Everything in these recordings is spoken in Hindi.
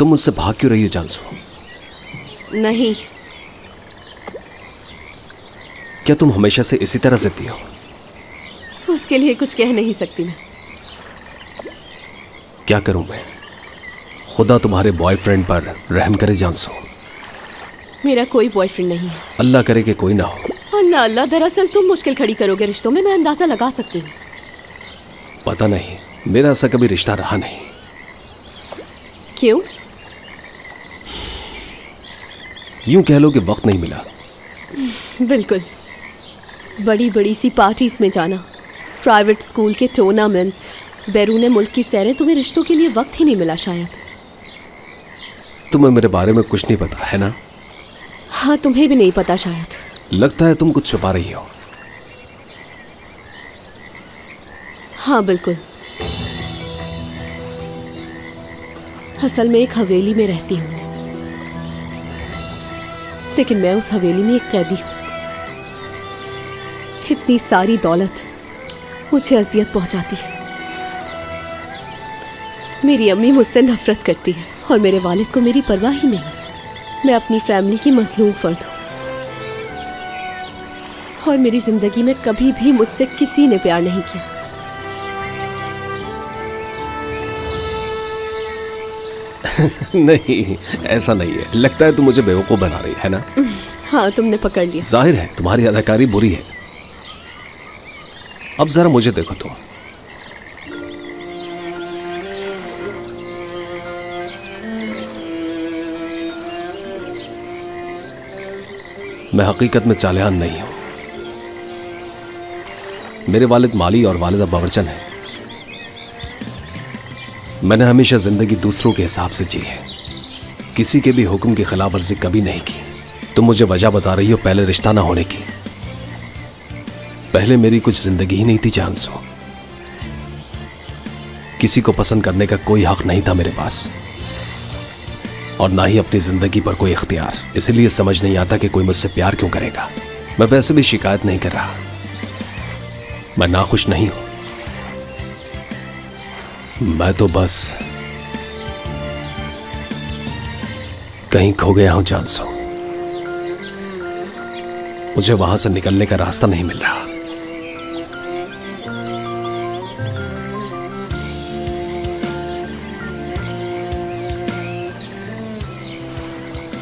तुम मुझसे भाग क्यों रही हो जानसू? नहीं। क्या तुम हमेशा से इसी तरह जिद्दी हो? उसके लिए कुछ कह नहीं सकती मैं। क्या करूं मैं? खुदा तुम्हारे बॉयफ्रेंड पर रहम करे जानसू। मेरा कोई बॉयफ्रेंड नहीं है। अल्लाह करे कि कोई ना हो। अल्लाह अल्लाह, दरअसल तुम मुश्किल खड़ी करोगे रिश्तों में, मैं अंदाजा लगा सकती हूँ। पता नहीं, मेरा ऐसा कभी रिश्ता रहा नहीं। क्यों? यूं कह लो कि वक्त नहीं मिला। बिल्कुल। बड़ी बड़ी सी पार्टीज में जाना, प्राइवेट स्कूल के टूर्नामेंट्स, बैरून मुल्क की सैरें, तुम्हें रिश्तों के लिए वक्त ही नहीं मिला शायद। तुम्हें मेरे बारे में कुछ नहीं पता है ना? हाँ, तुम्हें भी नहीं पता शायद। लगता है तुम कुछ छुपा रही हो। हाँ बिल्कुल। असल में एक हवेली में रहती हूँ, लेकिन मैं उस हवेली में एक कैदी हूँ। इतनी सारी दौलत मुझे अजियत पहुंचाती है। मेरी अम्मी मुझसे नफरत करती है और मेरे वालिद को मेरी परवाह ही नहीं। मैं अपनी फैमिली की मजलूम फर्द हूँ और मेरी जिंदगी में कभी भी मुझसे किसी ने प्यार नहीं किया। नहीं, ऐसा नहीं है। लगता है तुम मुझे बेवकूफ बना रही है ना? हाँ, तुमने पकड़ लिया। जाहिर है तुम्हारी अदाकारी बुरी है। अब जरा मुझे देखो तुम। मैं हकीकत में चालियान नहीं हूं। मेरे वालिद माली और वालिदा बावर्चन है। मैंने हमेशा जिंदगी दूसरों के हिसाब से जी है, किसी के भी हुक्म की खिलाफ वर्जी कभी नहीं की। तुम मुझे वजह बता रही हो पहले रिश्ता ना होने की। पहले मेरी कुछ जिंदगी ही नहीं थी जानसो। किसी को पसंद करने का कोई हक नहीं था मेरे पास, और ना ही अपनी जिंदगी पर कोई इख्तियार। इसलिए समझ नहीं आता कि कोई मुझसे प्यार क्यों करेगा। मैं वैसे भी शिकायत नहीं कर रहा, मैं नाखुश नहीं हूं। मैं तो बस कहीं खो गया हूं जानसो। मुझे वहां से निकलने का रास्ता नहीं मिल रहा।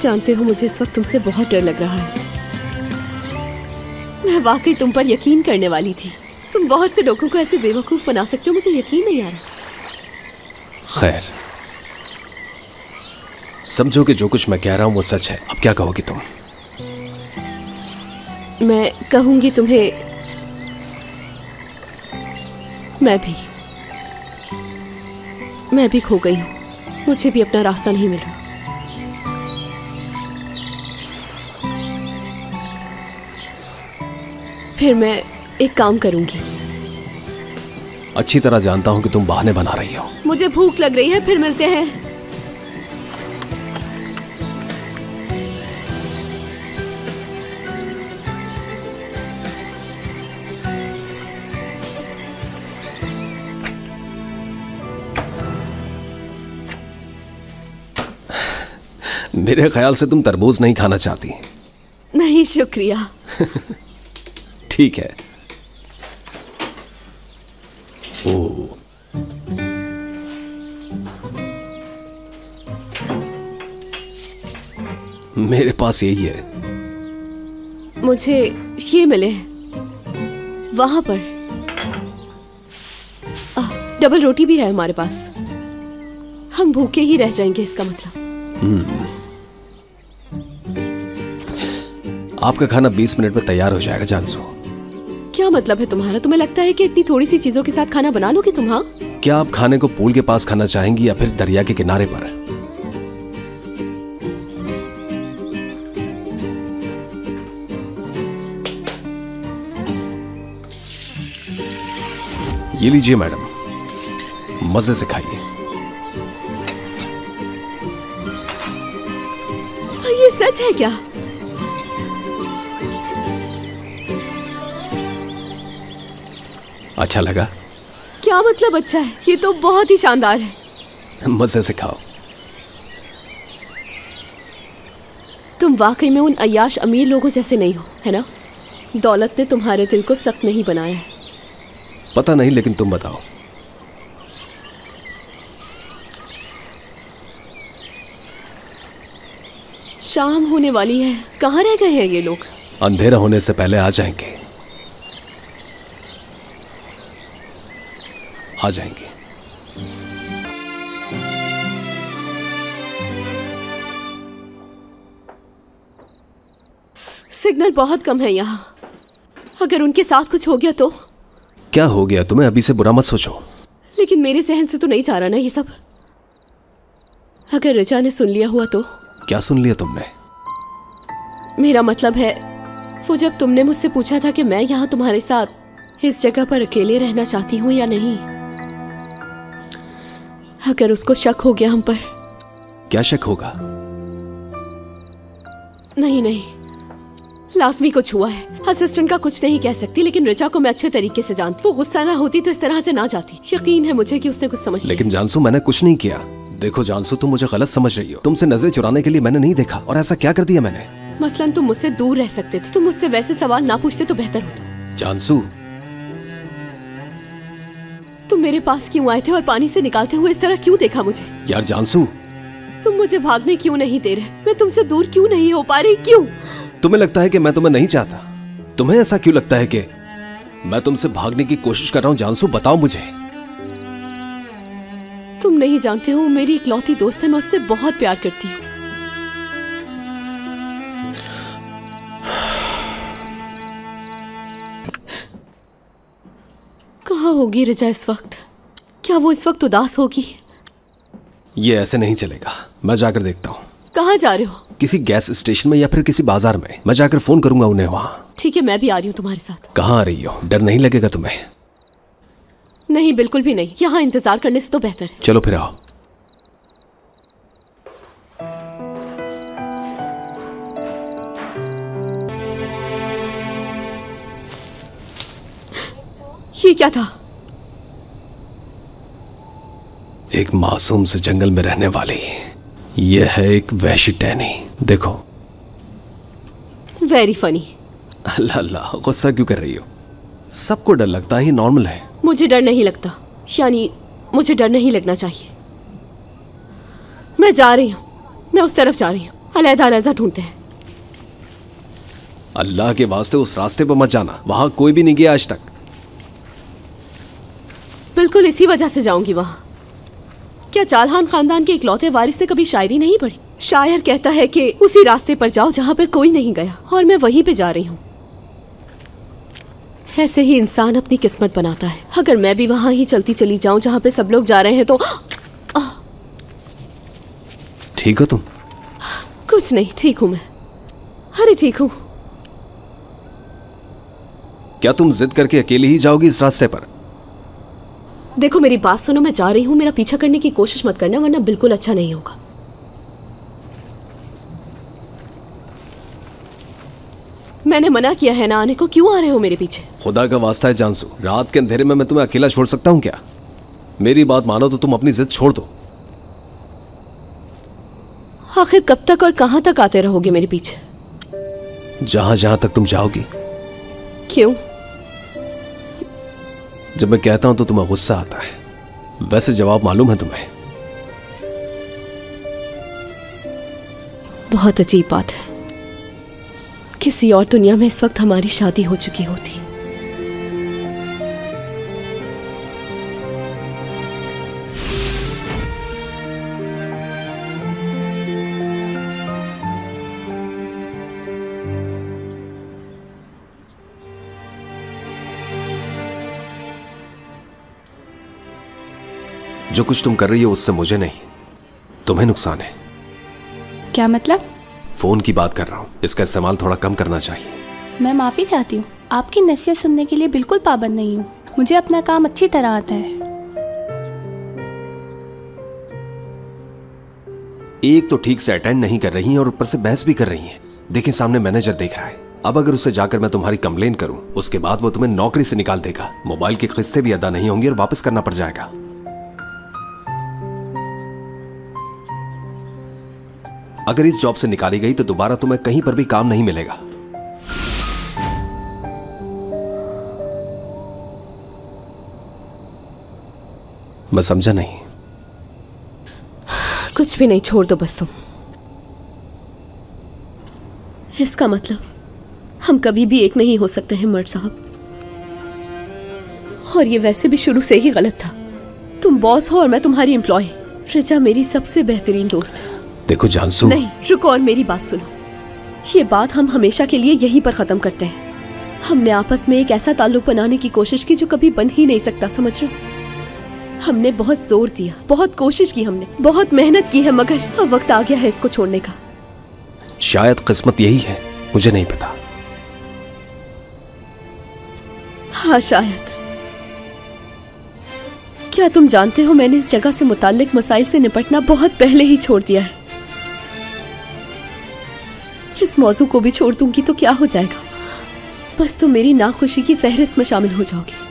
जानते हो, मुझे इस वक्त तुमसे बहुत डर लग रहा है। मैं वाकई तुम पर यकीन करने वाली थी। तुम बहुत से लोगों को ऐसे बेवकूफ बना सकते हो, मुझे यकीन नहीं आ रहा। खैर, समझो कि जो कुछ मैं कह रहा हूं वो सच है। अब क्या कहोगी तुम? मैं कहूंगी तुम्हें, मैं भी खो गई हूं। मुझे भी अपना रास्ता नहीं मिल रहा। फिर मैं एक काम करूंगी। अच्छी तरह जानता हूं कि तुम बहाने बना रही हो। मुझे भूख लग रही है, फिर मिलते हैं। मेरे ख्याल से तुम तरबूज नहीं खाना चाहती। नहीं, शुक्रिया। ठीक है। ओ, मेरे पास यही है। मुझे ये मिले वहां पर। डबल रोटी भी है हमारे पास। हम भूखे ही रह जाएंगे इसका मतलब। आपका खाना 20 मिनट में तैयार हो जाएगा जानसो। क्या मतलब है तुम्हारा? तुम्हें लगता है कि इतनी थोड़ी सी चीजों के साथ खाना बना लोगे तुम? हाँ, क्या आप खाने को पूल के पास खाना चाहेंगी या फिर दरिया के किनारे पर? ये लीजिए मैडम, मजे से खाइए। ये सच है क्या? अच्छा लगा? क्या मतलब अच्छा है? ये तो बहुत ही शानदार है। मजे से खाओ। तुम वाकई में उन अय्याश अमीर लोगों जैसे नहीं हो, है ना? दौलत ने तुम्हारे दिल को सख्त नहीं बनाया है। पता नहीं, लेकिन तुम बताओ। शाम होने वाली है, कहाँ रह गए हैं ये लोग? अंधेरा होने से पहले आ जाएंगे। आ जाएंगे। सिग्नल बहुत कम है यहाँ। अगर उनके साथ कुछ हो गया तो? क्या हो गया तुम्हें? अभी से बुरा मत सोचो। लेकिन मेरे जहन से तो नहीं जा रहा ना ये सब। अगर रिचा ने सुन लिया हुआ तो? क्या सुन लिया तुमने? मेरा मतलब है, वो जब तुमने मुझसे पूछा था कि मैं यहाँ तुम्हारे साथ इस जगह पर अकेले रहना चाहती हूँ या नहीं, अगर उसको शक हो गया हम पर। क्या शक होगा? नहीं नहीं, लाजमी कुछ हुआ है। असिस्टेंट का कुछ नहीं कह सकती, लेकिन रिचा को मैं अच्छे तरीके से जानती। वो गुस्सा ना होती तो इस तरह से ना जाती। यकीन है मुझे कि उसने कुछ समझ लिया। लेकिन जानसू, मैंने कुछ नहीं किया। देखो जानसू, तुम मुझे गलत समझ रही हो। तुमसे नजरें चुराने के लिए मैंने नहीं देखा। और ऐसा क्या कर दिया मैंने? मसलन तुम मुझसे दूर रह सकते थे। तुम मुझसे वैसे सवाल ना पूछते तो बेहतर होता। जानसू, तुम मेरे पास क्यों आए थे और पानी से निकालते हुए इस तरह क्यों देखा मुझे? यार जानसू, तुम मुझे भागने क्यों नहीं दे रहे? मैं तुमसे दूर क्यों नहीं हो पा रही? क्यों? तुम्हें लगता है कि मैं तुम्हें नहीं चाहता? तुम्हें ऐसा क्यों लगता है कि मैं तुमसे भागने की कोशिश कर रहा हूं? जानसू, बताओ मुझे। तुम नहीं जानते हो, मेरी इकलौती दोस्त है। मैं उससे बहुत प्यार करती हूँ। कहाँ होगी रिचा इस वक्त? क्या वो इस वक्त उदास होगी? ये ऐसे नहीं चलेगा। मैं जाकर देखता हूँ। कहाँ जा रहे हो? किसी गैस स्टेशन में या फिर किसी बाजार में। मैं जाकर फोन करूंगा उन्हें वहाँ। ठीक है, मैं भी आ रही हूँ तुम्हारे साथ। कहाँ आ रही हो? डर नहीं लगेगा तुम्हें? नहीं, बिल्कुल भी नहीं। यहाँ इंतजार करने से तो बेहतर है। चलो फिर आओ। ये क्या था? एक मासूम से जंगल में रहने वाली। ये है एक वहशी टहनी। देखो। Very funny. अल्लाह अल्लाह, गुस्सा क्यों कर रही हो? सबको डर लगता है, ये नॉर्मल है। मुझे डर नहीं लगता, यानी मुझे डर नहीं लगना चाहिए। मैं जा रही हूँ, मैं उस तरफ जा रही हूँ। अलहदा अलहदा ढूंढते हैं। अल्लाह के वास्ते उस रास्ते पर मत जाना, वहां कोई भी नहीं गया आज तक। बिल्कुल इसी वजह से जाऊंगी वहां। क्या चालहान खानदान के इकलौते वारिस ने कभी शायरी नहीं पढ़ी? शायर कहता है कि उसी रास्ते पर जाओ जहां पर कोई नहीं गया, और मैं वहीं पे जा रही हूँ। ऐसे ही इंसान अपनी किस्मत बनाता है। अगर मैं भी वहां ही चलती चली जाऊं जहां पे सब लोग जा रहे हैं तो। ठीक हो तुम? कुछ नहीं, ठीक हूं मैं। अरे ठीक हूं। क्या तुम जिद करके अकेली ही जाओगी इस रास्ते पर? देखो मेरी बात सुनो, मैं जा रही हूँ। मेरा पीछा करने की कोशिश मत करना, वरना बिल्कुल अच्छा नहीं होगा। मैंने मना किया है ना आने को। क्यों आ रहे हो मेरे पीछे? खुदा का वास्ता है जानसू, रात के अंधेरे में मैं तुम्हें अकेला छोड़ सकता हूँ क्या? मेरी बात मानो तो तुम अपनी जिद छोड़ दो। आखिर कब तक और कहां तक आते रहोगे मेरे पीछे? जहां जहां तक तुम जाओगी। क्यों? जब मैं कहता हूं तो तुम्हें गुस्सा आता है। वैसे जवाब मालूम है तुम्हें? बहुत अजीब बात है। किसी और दुनिया में इस वक्त हमारी शादी हो चुकी होती। जो कुछ तुम कर रही हो उससे मुझे नहीं, तुम्हें नुकसान है। क्या मतलब? फोन की बात कर रहा हूं, इसका इस्तेमाल थोड़ा कम करना चाहिए। मैं माफ़ी चाहती हूँ। आपकी नसीहत सुनने के लिए बिल्कुल पाबंद नहीं हूँ। मुझे अपना काम अच्छी तरह आता है। एक तो ठीक से अटेंड नहीं कर रही हैं और ऊपर से बहस भी कर रही हैं। देखें सामने मैनेजर देख रहा है। अब अगर उससे जाकर मैं तुम्हारी कंप्लेन करूं, उसके बाद वो तुम्हें नौकरी से निकाल देगा। मोबाइल की किस्तें भी अदा नहीं होंगी और वापस करना पड़ जाएगा। अगर इस जॉब से निकाली गई तो दोबारा तुम्हें कहीं पर भी काम नहीं मिलेगा। मैं समझा नहीं। कुछ भी नहीं, छोड़ दो बस तुम। इसका मतलब हम कभी भी एक नहीं हो सकते हैं मर्द साहब, और ये वैसे भी शुरू से ही गलत था। तुम बॉस हो और मैं तुम्हारी एम्प्लॉय। रिचा मेरी सबसे बेहतरीन दोस्त है। देखो जानसू, नहीं रुको और मेरी बात सुनो। ये बात हम हमेशा के लिए यहीं पर खत्म करते हैं। हमने आपस में एक ऐसा ताल्लुक बनाने की कोशिश की जो कभी बन ही नहीं सकता, समझ रहे हो? हमने बहुत जोर दिया, बहुत कोशिश की, हमने बहुत मेहनत की है, मगर अब वक्त आ गया है इसको छोड़ने का। शायद किस्मत यही है, मुझे नहीं पता। हाँ शायद। क्या तुम जानते हो मैंने इस जगह से मुताल्लिक मसाइल से निपटना बहुत पहले ही छोड़ दिया है। इस मौजू को भी छोड़ दूंगी तो क्या हो जाएगा? बस तुम मेरी नाखुशी की फहरिस्त में शामिल हो जाओगे।